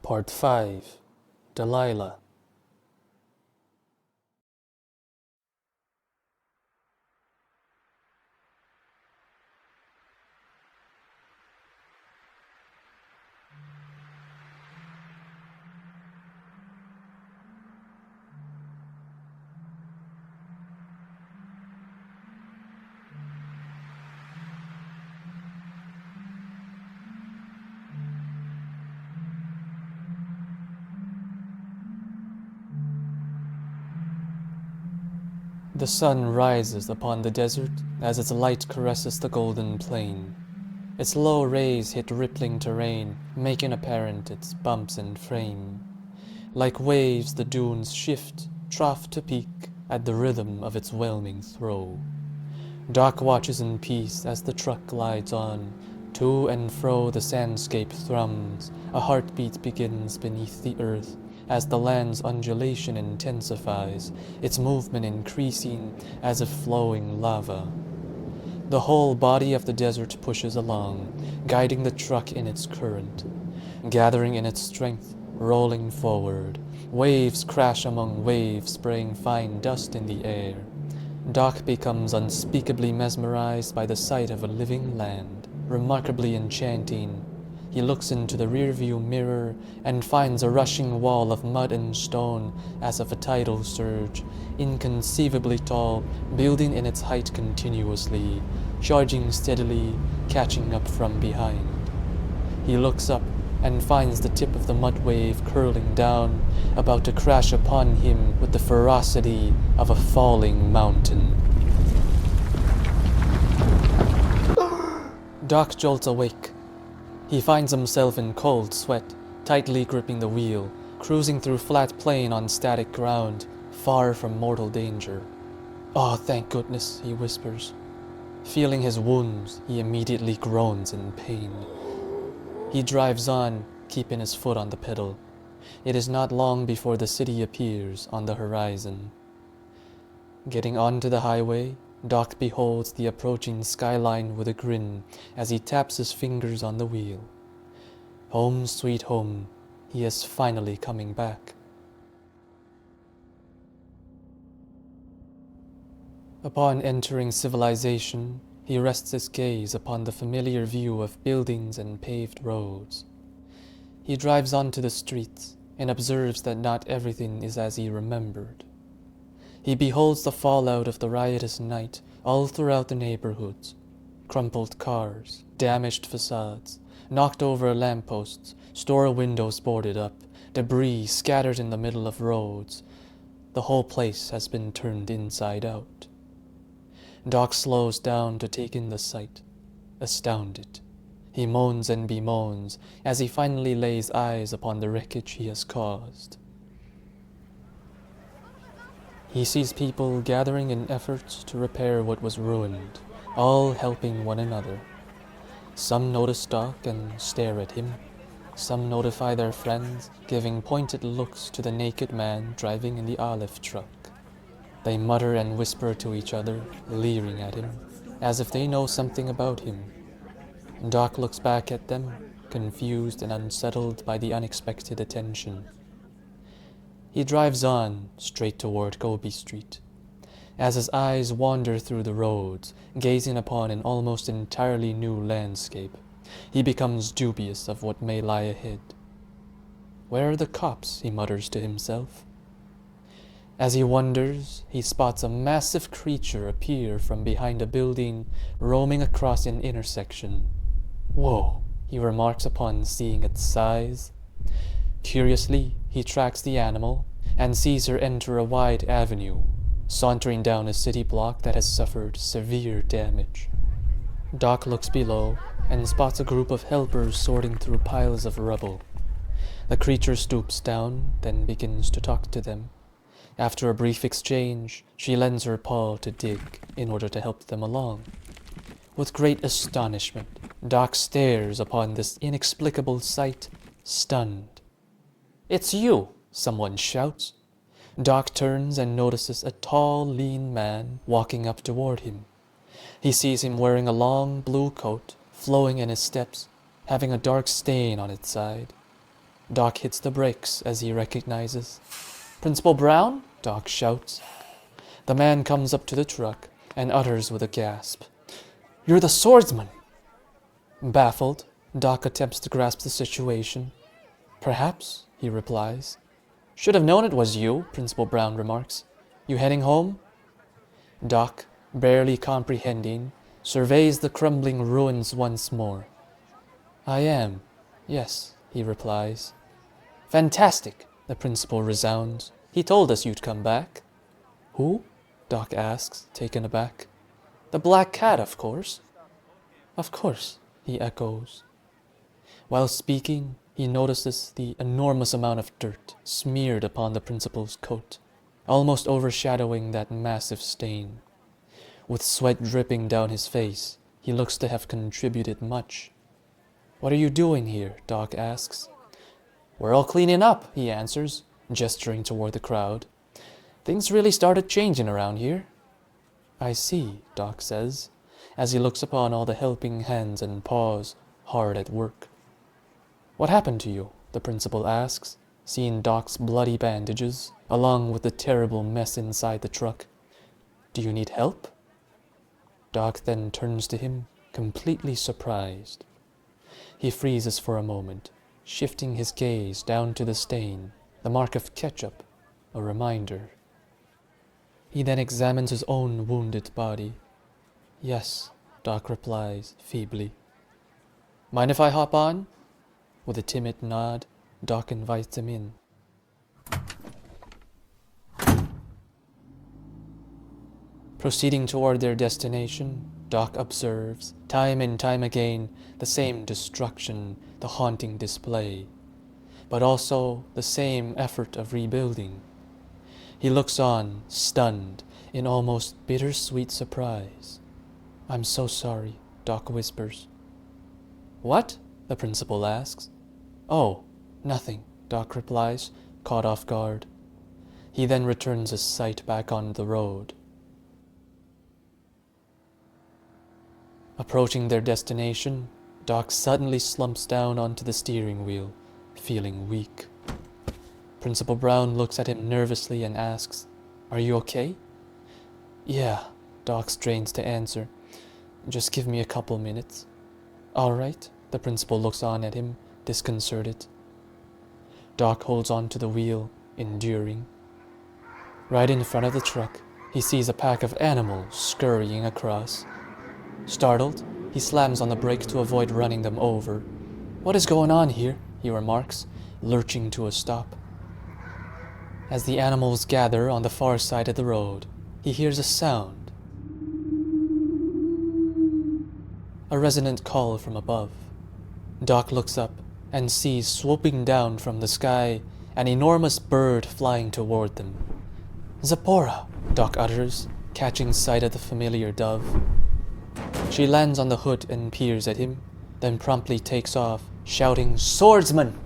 Part 5. Delilah. The sun rises upon the desert as its light caresses the golden plain. Its low rays hit rippling terrain, making apparent its bumps and frame. Like waves, the dunes shift, trough to peak, at the rhythm of its whelming throe. Doc watches in peace as the truck glides on. To and fro the sandscape thrums. A heartbeat begins beneath the earth as the land's undulation intensifies, its movement increasing as if flowing lava. The whole body of the desert pushes along, guiding the truck in its current, gathering in its strength, rolling forward. Waves crash among waves, spraying fine dust in the air. Doc becomes unspeakably mesmerized by the sight of a living land, remarkably enchanting. He looks into the rearview mirror and finds a rushing wall of mud and stone as of a tidal surge, inconceivably tall, building in its height continuously, charging steadily, catching up from behind. He looks up and finds the tip of the mud wave curling down, about to crash upon him with the ferocity of a falling mountain. Doc jolts awake. He finds himself in cold sweat, tightly gripping the wheel, cruising through flat plain on static ground, far from mortal danger. "Oh, thank goodness," he whispers. Feeling his wounds, he immediately groans in pain. He drives on, keeping his foot on the pedal. It is not long before the city appears on the horizon. Getting onto the highway, Doc beholds the approaching skyline with a grin as he taps his fingers on the wheel. Home sweet home, he is finally coming back. Upon entering civilization, he rests his gaze upon the familiar view of buildings and paved roads. He drives onto the streets and observes that not everything is as he remembered. He beholds the fallout of the riotous night all throughout the neighborhoods. Crumpled cars, damaged facades, knocked over lampposts, store windows boarded up, debris scattered in the middle of roads. The whole place has been turned inside out. Doc slows down to take in the sight, astounded. He moans and bemoans as he finally lays eyes upon the wreckage he has caused. He sees people gathering in efforts to repair what was ruined, all helping one another. Some notice Doc and stare at him. Some notify their friends, giving pointed looks to the naked man driving in the olive truck. They mutter and whisper to each other, leering at him, as if they know something about him. Doc looks back at them, confused and unsettled by the unexpected attention. He drives on, straight toward Gobi Street. As his eyes wander through the roads, gazing upon an almost entirely new landscape, he becomes dubious of what may lie ahead. "Where are the cops?" he mutters to himself. As he wonders, he spots a massive creature appear from behind a building, roaming across an intersection. "Whoa," he remarks upon seeing its size. Curiously, he tracks the animal and sees her enter a wide avenue, sauntering down a city block that has suffered severe damage. Doc looks below and spots a group of helpers sorting through piles of rubble. The creature stoops down, then begins to talk to them. After a brief exchange, she lends her paw to dig in order to help them along. With great astonishment, Doc stares upon this inexplicable sight, stunned. "It's you!" someone shouts. Doc turns and notices a tall, lean man walking up toward him. He sees him wearing a long blue coat, flowing in his steps, having a dark stain on its side. Doc hits the brakes as he recognizes. "Principal Brown?" Doc shouts. The man comes up to the truck and utters with a gasp, "You're the swordsman!" Baffled, Doc attempts to grasp the situation. "Perhaps," he replies. "Should have known it was you," Principal Brown remarks. "You heading home?" Doc, barely comprehending, surveys the crumbling ruins once more. "I am, yes," he replies. "Fantastic," the principal resounds. "He told us you'd come back." "Who?" Doc asks, taken aback. "The black cat, of course." "Of course," he echoes. While speaking, he notices the enormous amount of dirt smeared upon the principal's coat, almost overshadowing that massive stain. With sweat dripping down his face, he looks to have contributed much. "What are you doing here?" Doc asks. "We're all cleaning up," he answers, gesturing toward the crowd. "Things really started changing around here." "I see," Doc says, as he looks upon all the helping hands and paws hard at work. "What happened to you?" the principal asks, seeing Doc's bloody bandages, along with the terrible mess inside the truck. "Do you need help?" Doc then turns to him, completely surprised. He freezes for a moment, shifting his gaze down to the stain, the mark of ketchup, a reminder. He then examines his own wounded body. "Yes," Doc replies feebly. "Mind if I hop on?" With a timid nod, Doc invites him in. Proceeding toward their destination, Doc observes, time and time again, the same destruction, the haunting display, but also the same effort of rebuilding. He looks on, stunned, in almost bittersweet surprise. "I'm so sorry," Doc whispers. "What?" the principal asks. "Oh, nothing," Doc replies, caught off guard. He then returns his sight back on the road. Approaching their destination, Doc suddenly slumps down onto the steering wheel, feeling weak. Principal Brown looks at him nervously and asks, "Are you okay?" "Yeah," Doc strains to answer. "Just give me a couple minutes." "All right," the principal looks on at him, disconcerted. Doc holds on to the wheel, enduring. Right in front of the truck, he sees a pack of animals scurrying across. Startled, he slams on the brake to avoid running them over. "What is going on here?" he remarks, lurching to a stop. As the animals gather on the far side of the road, he hears a sound. A resonant call from above. Doc looks up and sees swooping down from the sky an enormous bird flying toward them. "Zipporah," Doc utters, catching sight of the familiar dove. She lands on the hood and peers at him, then promptly takes off, shouting, "Swordsman!"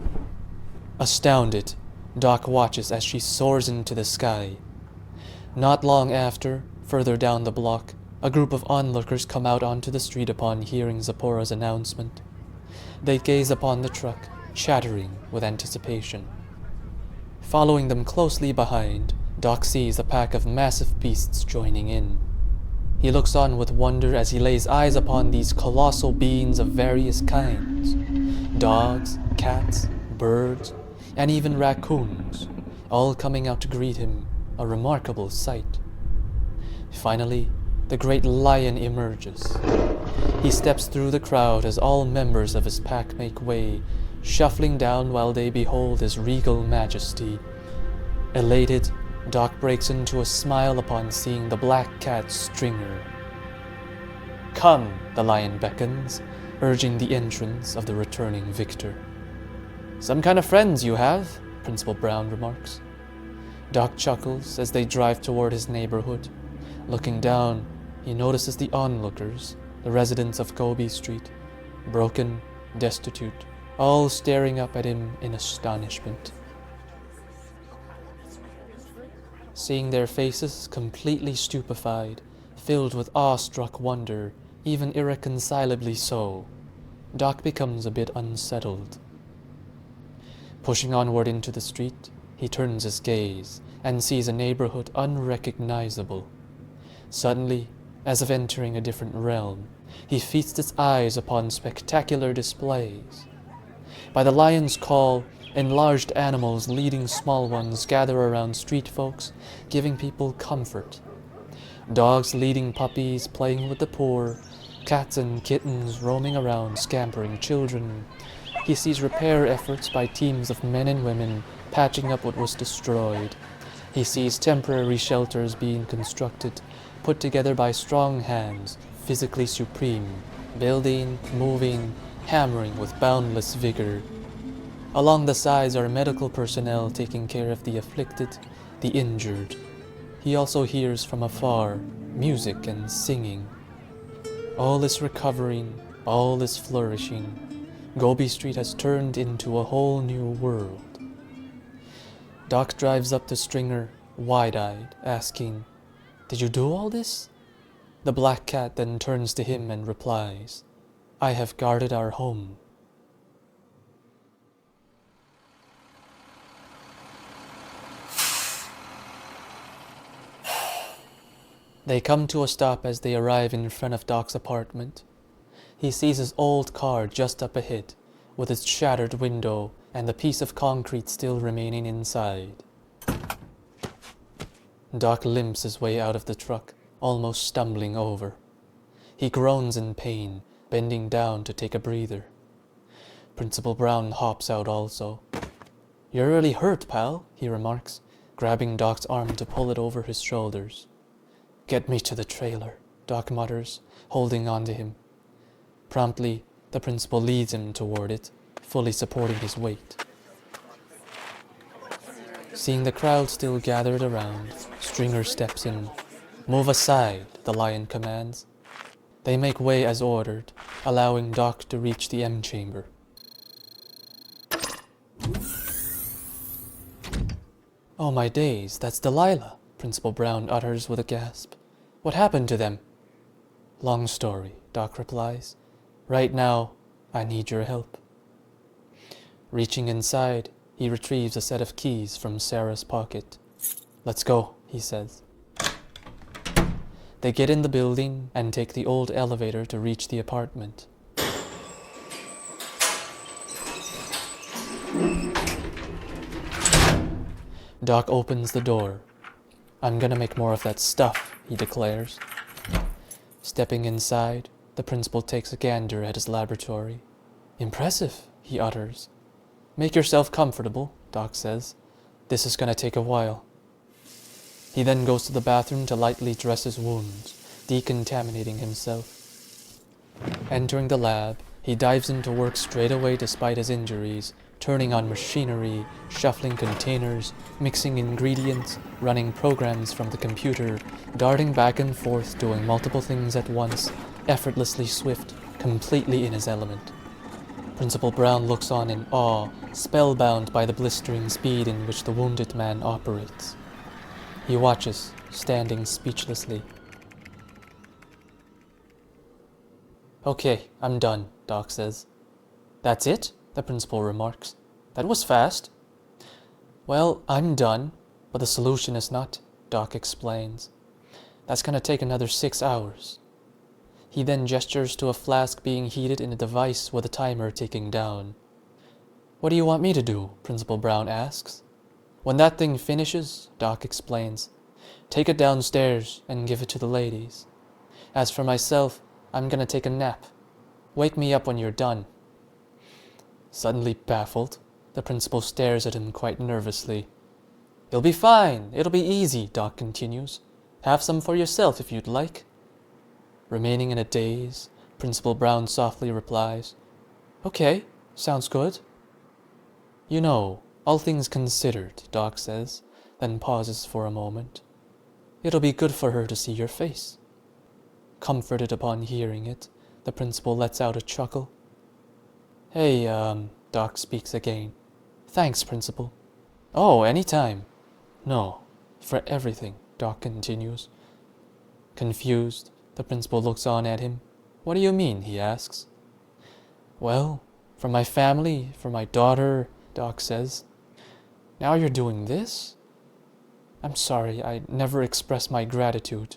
Astounded, Doc watches as she soars into the sky. Not long after, further down the block, a group of onlookers come out onto the street upon hearing Zipporah's announcement. They gaze upon the truck, chattering with anticipation. Following them closely behind, Doc sees a pack of massive beasts joining in. He looks on with wonder as he lays eyes upon these colossal beings of various kinds. Dogs, cats, birds, and even raccoons, all coming out to greet him, a remarkable sight. Finally, the great lion emerges. He steps through the crowd as all members of his pack make way, shuffling down while they behold his regal majesty. Elated, Doc breaks into a smile upon seeing the black cat's stringer. "Come," the lion beckons, urging the entrance of the returning victor. "Some kind of friends you have," Principal Brown remarks. Doc chuckles as they drive toward his neighborhood. Looking down, he notices the onlookers, the residents of Gobi Street, broken, destitute, all staring up at him in astonishment. Seeing their faces completely stupefied, filled with awestruck wonder, even irreconcilably so, Doc becomes a bit unsettled. Pushing onward into the street, he turns his gaze and sees a neighborhood unrecognizable. Suddenly, as if entering a different realm, he feasts his eyes upon spectacular displays. By the lion's call, enlarged animals leading small ones gather around street folks, giving people comfort. Dogs leading puppies, playing with the poor, cats and kittens roaming around, scampering children. He sees repair efforts by teams of men and women patching up what was destroyed. He sees temporary shelters being constructed, put together by strong hands, physically supreme, building, moving, hammering with boundless vigor. Along the sides are medical personnel taking care of the afflicted, the injured. He also hears from afar music and singing. All is recovering, all is flourishing. Gobi Street has turned into a whole new world. Doc drives up to Stringer, wide-eyed, asking, "Did you do all this?" The black cat then turns to him and replies, "I have guarded our home." They come to a stop as they arrive in front of Doc's apartment. He sees his old car just up ahead, with its shattered window and the piece of concrete still remaining inside. Doc limps his way out of the truck, almost stumbling over. He groans in pain, bending down to take a breather. Principal Brown hops out also. "You're really hurt, pal," he remarks, grabbing Doc's arm to pull it over his shoulders. "Get me to the trailer," Doc mutters, holding on to him. Promptly, the principal leads him toward it, fully supporting his weight. Seeing the crowd still gathered around, Stringer steps in. "Move aside," the lion commands. They make way as ordered, allowing Doc to reach the M chamber. "Oh my days, that's Delilah," Principal Brown utters with a gasp. "What happened to them?" "Long story," Doc replies. "Right now, I need your help." Reaching inside, he retrieves a set of keys from Sarah's pocket. "Let's go," he says. They get in the building and take the old elevator to reach the apartment. Doc opens the door. "I'm gonna make more of that stuff," he declares. Stepping inside, the principal takes a gander at his laboratory. "Impressive," he utters. "Make yourself comfortable," Doc says. "This is gonna take a while." He then goes to the bathroom to lightly dress his wounds, decontaminating himself. Entering the lab, he dives into work straight away despite his injuries, turning on machinery, shuffling containers, mixing ingredients, running programs from the computer, darting back and forth, doing multiple things at once, effortlessly swift, completely in his element. Principal Brown looks on in awe, spellbound by the blistering speed in which the wounded man operates. He watches, standing speechlessly. "Okay, I'm done," Doc says. "That's it?" the principal remarks. "That was fast." "Well, I'm done, but the solution is not," Doc explains. "That's gonna take another 6 hours. He then gestures to a flask being heated in a device with a timer ticking down. "What do you want me to do?" Principal Brown asks. "When that thing finishes," Doc explains, "take it downstairs and give it to the ladies. As for myself, I'm gonna take a nap. Wake me up when you're done." Suddenly baffled, the principal stares at him quite nervously. "You'll be fine. It'll be easy," Doc continues. "Have some for yourself if you'd like." Remaining in a daze, Principal Brown softly replies, "Okay, sounds good." "You know, all things considered," Doc says, then pauses for a moment. "It'll be good for her to see your face." Comforted upon hearing it, the principal lets out a chuckle. "Hey, Doc speaks again. "Thanks, Principal." "Oh, anytime." "No, for everything," Doc continues. Confused, the principal looks on at him. "What do you mean?" he asks. "Well, for my family, for my daughter, Doc says. Now you're doing this? I'm sorry, I never expressed my gratitude.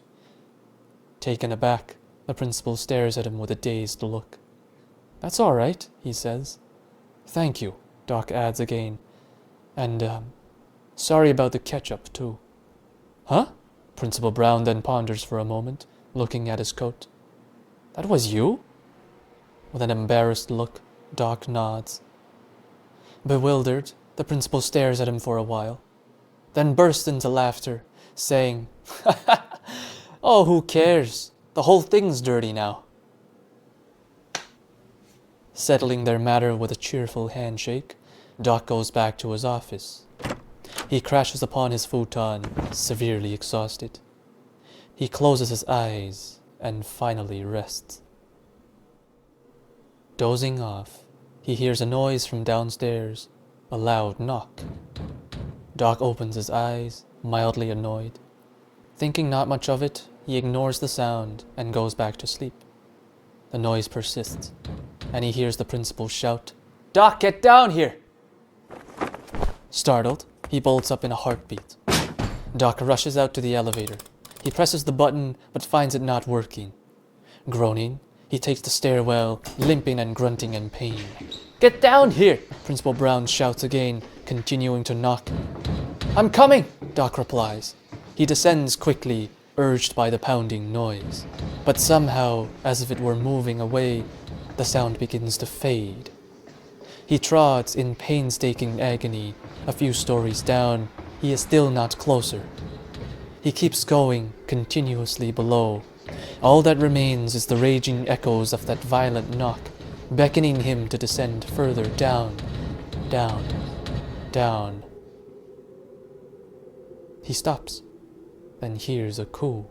Taken aback, the principal stares at him with a dazed look. That's all right, he says. Thank you, Doc adds again. And, sorry about the ketchup, too. Huh? Principal Brown then ponders for a moment, looking at his coat. That was you? With an embarrassed look, Doc nods. Bewildered, the principal stares at him for a while, then bursts into laughter, saying, Oh, who cares? The whole thing's dirty now. Settling their matter with a cheerful handshake, Doc goes back to his office. He crashes upon his futon, severely exhausted. He closes his eyes and finally rests. Dozing off, he hears a noise from downstairs, a loud knock. Doc opens his eyes, mildly annoyed. Thinking not much of it, he ignores the sound and goes back to sleep. The noise persists, and he hears the principal shout, Doc, get down here! Startled, he bolts up in a heartbeat. Doc rushes out to the elevator. He presses the button, but finds it not working. Groaning, he takes the stairwell, limping and grunting in pain. Get down here! Principal Brown shouts again, continuing to knock. I'm coming, Doc replies. He descends quickly, urged by the pounding noise. But somehow, as if it were moving away, the sound begins to fade. He trods in painstaking agony. A few stories down, he is still not closer. He keeps going, continuously below. All that remains is the raging echoes of that violent knock, beckoning him to descend further down, down, down. He stops, then hears a coo.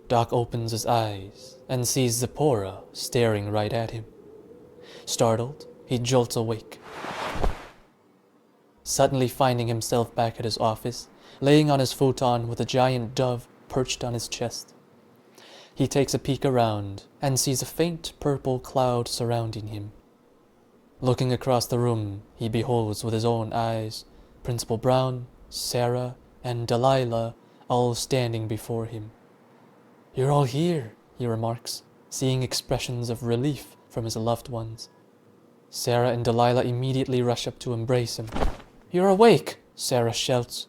Doc opens his eyes and sees Zipporah staring right at him. Startled, he jolts awake. Suddenly finding himself back at his office, laying on his futon with a giant dove perched on his chest. He takes a peek around and sees a faint purple cloud surrounding him. Looking across the room, he beholds with his own eyes Principal Brown, Sarah, and Delilah all standing before him. You're all here, he remarks, seeing expressions of relief from his loved ones. Sarah and Delilah immediately rush up to embrace him. You're awake, Sarah shouts.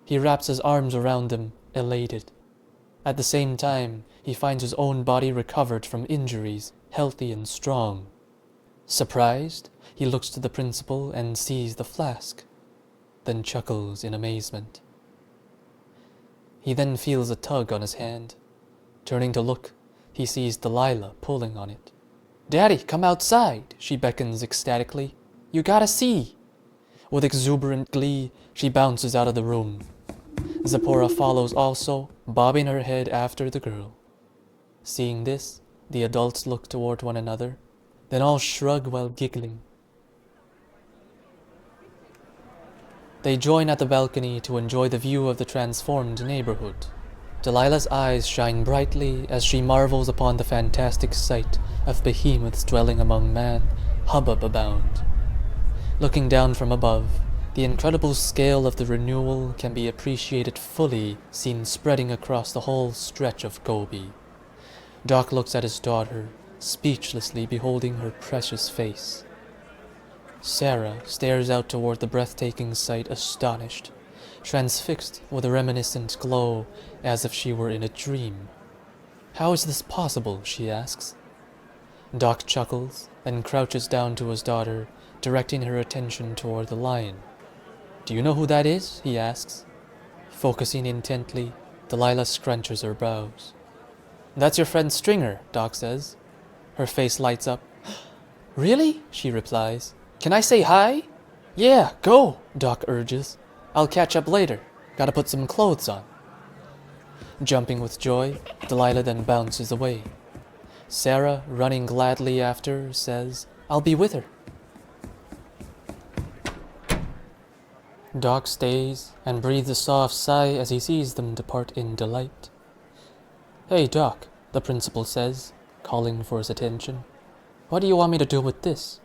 He wraps his arms around them, elated. At the same time, he finds his own body recovered from injuries, healthy and strong. Surprised, he looks to the principal and sees the flask, then chuckles in amazement. He then feels a tug on his hand. Turning to look, he sees Delilah pulling on it. Daddy, come outside, she beckons ecstatically. You gotta see. With exuberant glee, she bounces out of the room. Zipporah follows also, bobbing her head after the girl. Seeing this, the adults look toward one another, then all shrug while giggling. They join at the balcony to enjoy the view of the transformed neighborhood. Delilah's eyes shine brightly as she marvels upon the fantastic sight of behemoths dwelling among man, hubbub abound. Looking down from above, the incredible scale of the renewal can be appreciated fully, seen spreading across the whole stretch of Gobi. Doc looks at his daughter, speechlessly beholding her precious face. Sarah stares out toward the breathtaking sight astonished, transfixed with a reminiscent glow as if she were in a dream. How is this possible, she asks. Doc chuckles, then crouches down to his daughter, directing her attention toward the lion. Do you know who that is? He asks. Focusing intently, Delilah scrunches her brows. That's your friend Stringer, Doc says. Her face lights up. Really? She replies. Can I say hi? Yeah, go, Doc urges. I'll catch up later. Gotta put some clothes on. Jumping with joy, Delilah then bounces away. Sarah, running gladly after, says, I'll be with her. Doc stays and breathes a soft sigh as he sees them depart in delight. Hey, Doc, the principal says, calling for his attention. What do you want me to do with this?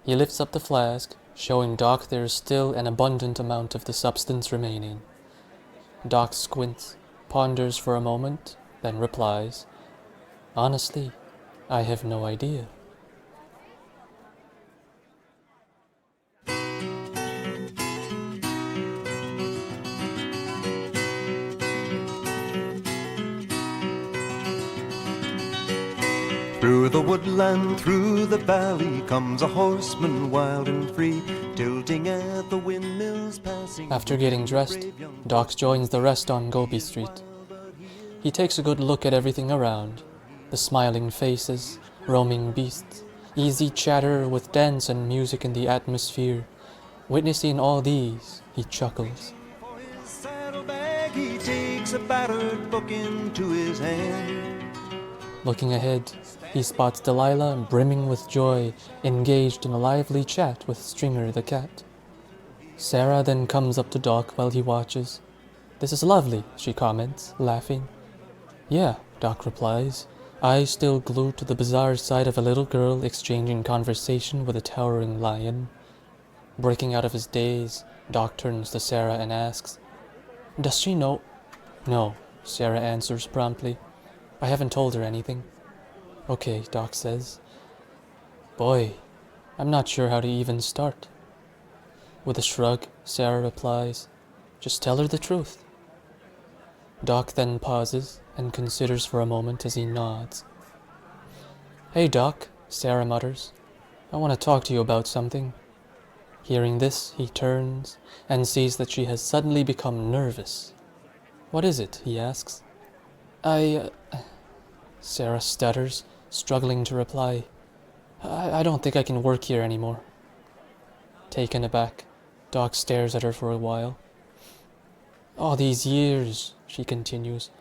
He lifts up the flask, showing Doc there is still an abundant amount of the substance remaining. Doc squints, ponders for a moment, then replies, "Honestly, I have no idea." Through the woodland, through the valley, comes a horseman wild and free, tilting at the windmills passing. After getting dressed, Doc joins the rest on Gobi Street. He takes a good look at everything around, the smiling faces, roaming beasts, easy chatter with dance and music in the atmosphere. Witnessing all these, he chuckles. For his saddlebag, he takes a battered book into his hand. Looking ahead, he spots Delilah brimming with joy, engaged in a lively chat with Stringer the cat. Sarah then comes up to Doc while he watches. "This is lovely," she comments, laughing. "Yeah," Doc replies, eyes still glued to the bizarre sight of a little girl exchanging conversation with a towering lion. Breaking out of his daze, Doc turns to Sarah and asks, "Does she know?" "No," Sarah answers promptly. "I haven't told her anything." "Okay," Doc says. "Boy, I'm not sure how to even start." With a shrug, Sarah replies, "Just tell her the truth." Doc then pauses and considers for a moment as he nods. "Hey, Doc," Sarah mutters. "I want to talk to you about something." Hearing this, he turns and sees that she has suddenly become nervous. "What is it?" he asks. Sarah stutters, struggling to reply. I don't think I can work here anymore." Taken aback, Doc stares at her for a while. "All these years," she continues,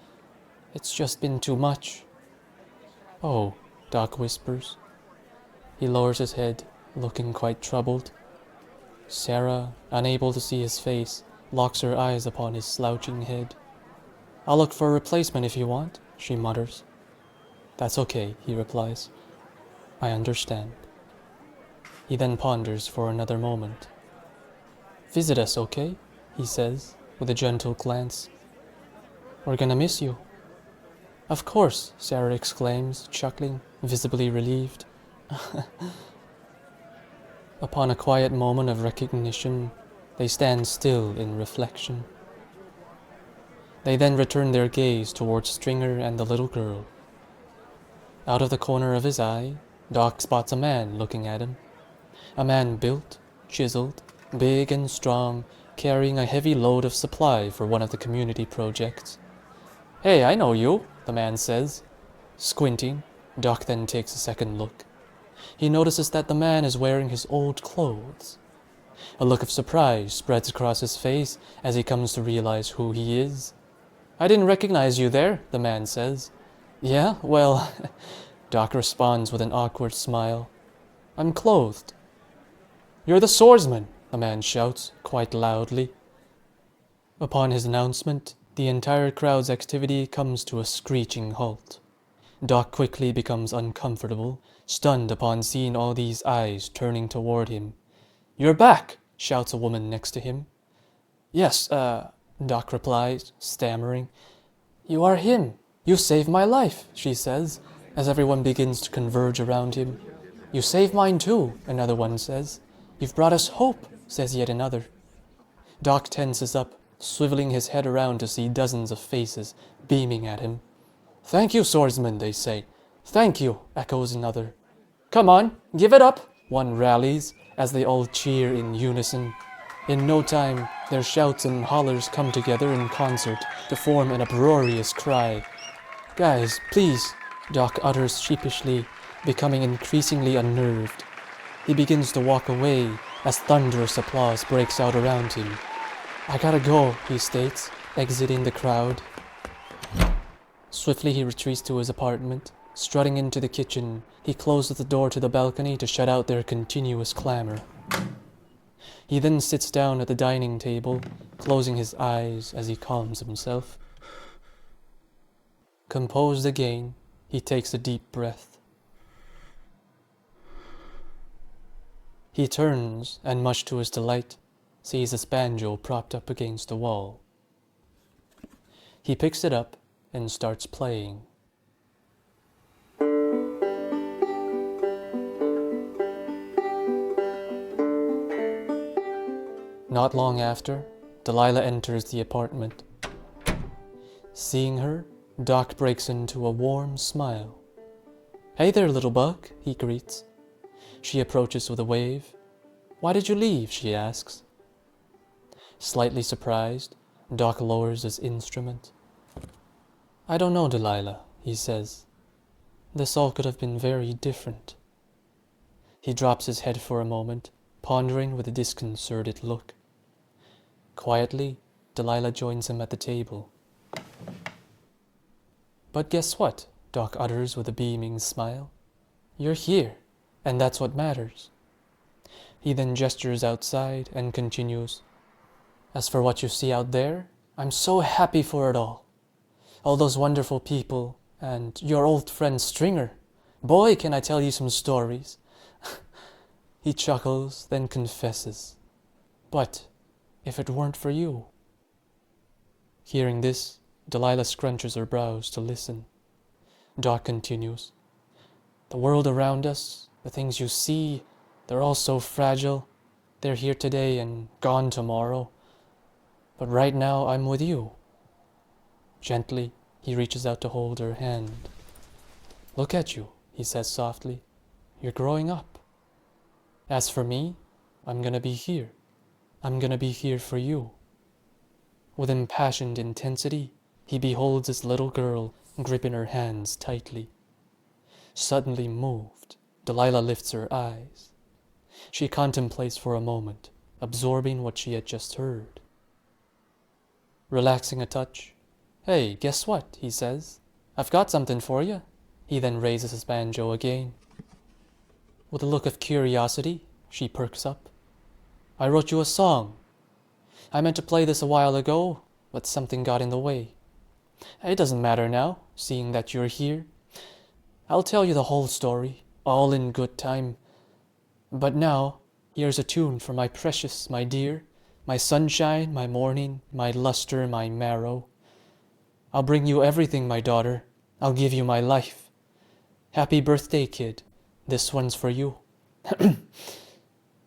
"it's just been too much." "Oh," Doc whispers. He lowers his head, looking quite troubled. Sarah, unable to see his face, locks her eyes upon his slouching head. "I'll look for a replacement if you want," she mutters. "That's okay," he replies. "I understand." He then ponders for another moment. "Visit us, okay?" he says, with a gentle glance. "We're gonna miss you." "Of course," Sarah exclaims, chuckling, visibly relieved. Upon a quiet moment of recognition, they stand still in reflection. They then return their gaze towards Stringer and the little girl. Out of the corner of his eye, Doc spots a man looking at him. A man built, chiseled, big and strong, carrying a heavy load of supply for one of the community projects. "Hey, I know you," the man says. Squinting, Doc then takes a second look. He notices that the man is wearing his old clothes. A look of surprise spreads across his face as he comes to realize who he is. "I didn't recognize you there," the man says. "Yeah, well," Doc responds with an awkward smile. "I'm clothed." "You're the swordsman," the man shouts, quite loudly. Upon his announcement, the entire crowd's activity comes to a screeching halt. Doc quickly becomes uncomfortable, stunned upon seeing all these eyes turning toward him. "You're back," shouts a woman next to him. "Yes, Doc replies, stammering. "You are him. You saved my life," she says, as everyone begins to converge around him. "You saved mine too," another one says. "You've brought us hope," says yet another. Doc tenses up, swiveling his head around to see dozens of faces beaming at him. "Thank you, swordsman," they say. "Thank you," echoes another. "Come on, give it up," one rallies, as they all cheer in unison. In no time, their shouts and hollers come together in concert to form an uproarious cry. "Guys, please," Doc utters sheepishly, becoming increasingly unnerved. He begins to walk away as thunderous applause breaks out around him. "I gotta go," he states, exiting the crowd. Swiftly he retreats to his apartment. Strutting into the kitchen, he closes the door to the balcony to shut out their continuous clamor. He then sits down at the dining table, closing his eyes as he calms himself. Composed again, he takes a deep breath. He turns, and much to his delight, sees his banjo propped up against the wall. He picks it up and starts playing. Not long after, Delilah enters the apartment. Seeing her, Doc breaks into a warm smile. "Hey there, little bug," he greets. She approaches with a wave. "Why did you leave?" she asks. Slightly surprised, Doc lowers his instrument. "I don't know, Delilah," he says. "This all could have been very different." He drops his head for a moment, pondering with a disconcerted look. Quietly, Delilah joins him at the table. "But guess what?" Doc utters with a beaming smile. "You're here, and that's what matters." He then gestures outside and continues. "As for what you see out there, I'm so happy for it all. All those wonderful people, and your old friend Stringer. Boy, can I tell you some stories." He chuckles, then confesses. "But if it weren't for you..." Hearing this, Delilah scrunches her brows to listen. Doc continues. "The world around us, the things you see, they're all so fragile. They're here today and gone tomorrow. But right now, I'm with you." Gently, he reaches out to hold her hand. "Look at you," he says softly. "You're growing up. As for me, I'm gonna be here. I'm gonna be here for you." With impassioned intensity, he beholds his little girl gripping her hands tightly. Suddenly moved, Delilah lifts her eyes. She contemplates for a moment, absorbing what she had just heard. Relaxing a touch, "Hey, guess what?" he says. "I've got something for you." He then raises his banjo again. With a look of curiosity, she perks up. "I wrote you a song. I meant to play this a while ago, but something got in the way. It doesn't matter now, seeing that you're here. I'll tell you the whole story, all in good time. But now, here's a tune for my precious, my dear, my sunshine, my morning, my luster, my marrow. I'll bring you everything, my daughter. I'll give you my life. Happy birthday, kid. This one's for you."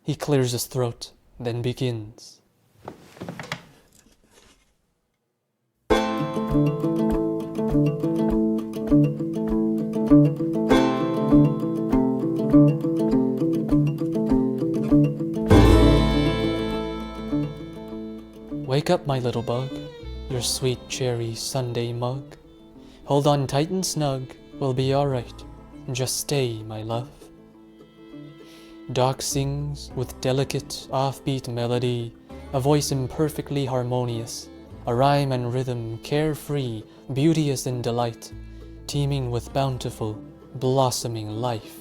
He clears his throat, then begins. "Wake up, my little bug, your sweet cherry Sunday mug. Hold on tight and snug, we'll be alright. Just stay, my love." Doc sings with delicate, offbeat melody, a voice imperfectly harmonious, a rhyme and rhythm carefree, beauteous in delight, teeming with bountiful, blossoming life.